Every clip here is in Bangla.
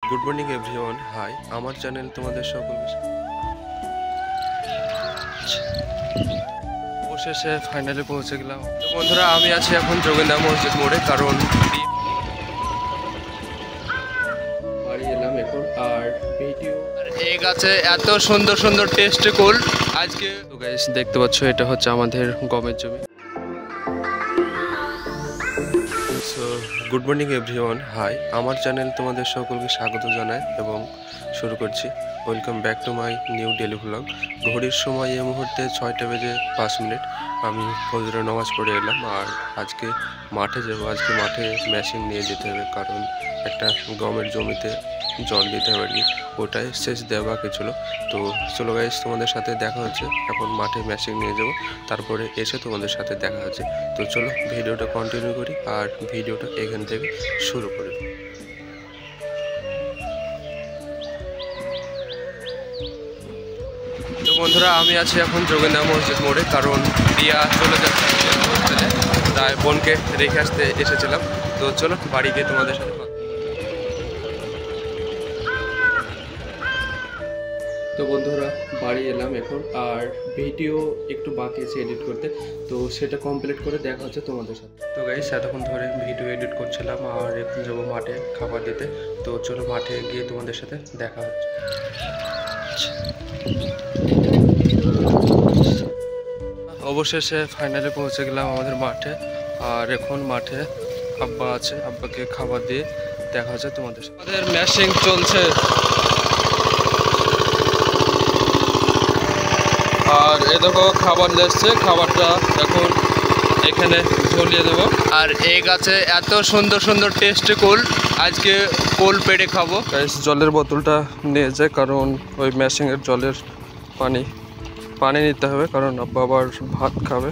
গুড মর্নিং এভরিওয়ান, হাই আমার চ্যানেল তোমাদের সকলকে অবশেষে ফাইনালি পৌঁছে গেলাম। তো বন্ধুরা, আমি আছি এখন যোগেন্দা মসজিদ মোড়ে, কারণ বাড়ি এলাম এখন। আর ভিডিও এই গাছে এত সুন্দর সুন্দর টেস্ট কুল আজকে। তো গাইস, দেখতে পাচ্ছ এটা হচ্ছে আমাদের গমের জমি। So good morning everyone, hi আমার চ্যানেল তোমাদের সকলকে স্বাগত জানাই এবং শুরু করছি। Welcome back to my new daily vlog. ঘড়ির সময় এই মুহূর্তে 6টা বেজে 5 মিনিট। আমি ফজরের নামাজ পড়ে এলাম আর আজকে মাঠে যাবো। আজকে মাঠে মেশিন নিয়ে যেতে হবে, কারণ একটা গমের জমিতে জল দিতে হবে আর কি, ওটাই সেচ দেওয়া বাকি ছিল। তো চলো গাইস, তোমাদের সাথে দেখা হচ্ছে। এখন মাঠে মেশিন নিয়ে যাবো, তারপরে এসে তোমাদের সাথে দেখা হচ্ছে। তো চলো ভিডিওটা কন্টিনিউ করি আর ভিডিওটা এখান থেকে শুরু করি। তো বন্ধুরা, আমি আছি এখন যোগেন্দা মসজিদ মোড়ে, কারণ দিয়া চলে যাচ্ছে হোস্টেলে, তাই বোনকে রেখে আসতে এসেছিলাম। তো চলো বাড়ি গিয়ে তোমাদের সাথে। তো বন্ধুরা, বাড়ি এলাম এখন। আর ভিডিও একটু বাকি আছে এডিট করতে, তো সেটা কমপ্লিট করে দেখা হচ্ছে তোমাদের সাথে। তো গাইস, এতক্ষণ ধরে ভিডিও এডিট করছিলাম আর এখন যাবো মাঠে খাবার দিতে। তো চলো মাঠে গিয়ে তোমাদের সাথে দেখা হচ্ছে। অবশেষে ফাইনালি পৌঁছে গেলাম আমাদের মাঠে। আর এখন মাঠে আব্বা আছে, আব্বাকে খাবার দিয়ে দেখা হচ্ছে তোমাদের সাথে। আমাদের ম্যাশিং চলছে আর এ দেখো খাবার দিচ্ছে, খাবারটা এখন এখানে ঝুলিয়ে দেবো। আর এই গাছে এত সুন্দর সুন্দর টেস্টি কুল, আজকে কুল পেড়ে খাবো। জলের বোতলটা নিয়ে যায়, কারণ ওই মেশিনের জলের পানি নিতে হবে, কারণ আব্বা আবার ভাত খাবে।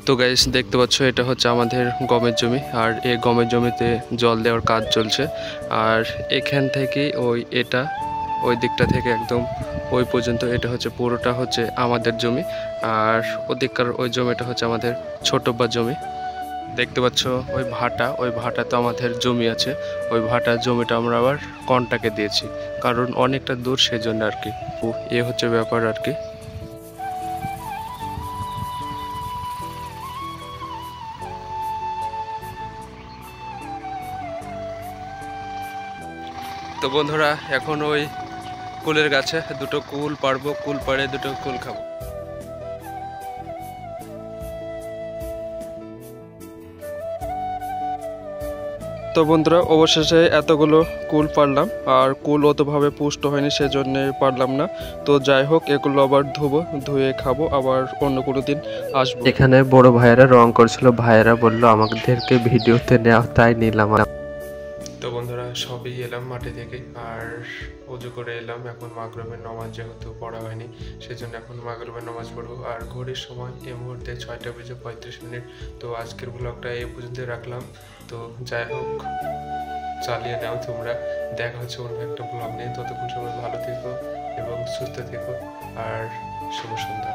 তো গাইস, দেখতে পাচ্ছ এটা হচ্ছে আমাদের গমের জমি আর এই গমের জমিতে জল দেওয়ার কাজ চলছে। আর এখান থেকে ওই দিকটা থেকে একদম ওই পর্যন্ত এটা হচ্ছে পুরোটা হচ্ছে আমাদের জমি। আর ওদিককার ওই জমিটা হচ্ছে আমাদের ছোটব্বার জমি। দেখতে পাচ্ছ ওই ভাটা তো আমাদের জমি আছে। ওই ভাটার জমিটা আমরা আবার কন্টাকে দিয়েছি, কারণ অনেকটা দূর, সেজন্য আর কি। এ হচ্ছে ব্যাপার আর কি। তো বন্ধুরা, এখন ওই কুলের গাছে দুটো কুল পাড়বো, কুল পাড়ে দুটো কুল খাবো। তো বন্ধুরা, অবশেষে এতগুলো কুল পারলাম। আর কুল অতভাবে পুষ্ট হয়নি, সেজন্য পারলাম না। তো যাই হোক, এগুলো আবার ধুয়ে খাবো, আবার অন্য কোনো দিন আসবো। এখানে বড় ভাইয়েরা রং করছিল, ভাইয়েরা বললো আমাদেরকে ভিডিওতে নেওয়া, তাই নিলাম। তো বন্ধুরা, সবই এলাম মাঠে থেকে আর উজু করে এলাম। এখন মাগরিবের নামাজ যেহেতু পড়া হয়নি, সেজন্য এখন মাগরিবের নামাজ পড়বো। আর ঘড়ির সময় এই মুহূর্তে 6টা বেজে 35 মিনিট। তো আজকের ব্লগটা এই পর্যন্ত রাখলাম। তো যাই হোক, চালিয়ে নাও তোমরা। দেখা হচ্ছে অন্য একটা ব্লগ নিয়ে। ততক্ষণ সবাই ভালো থেকো এবং সুস্থ থেকো আর শুভ সন্ধ্যা।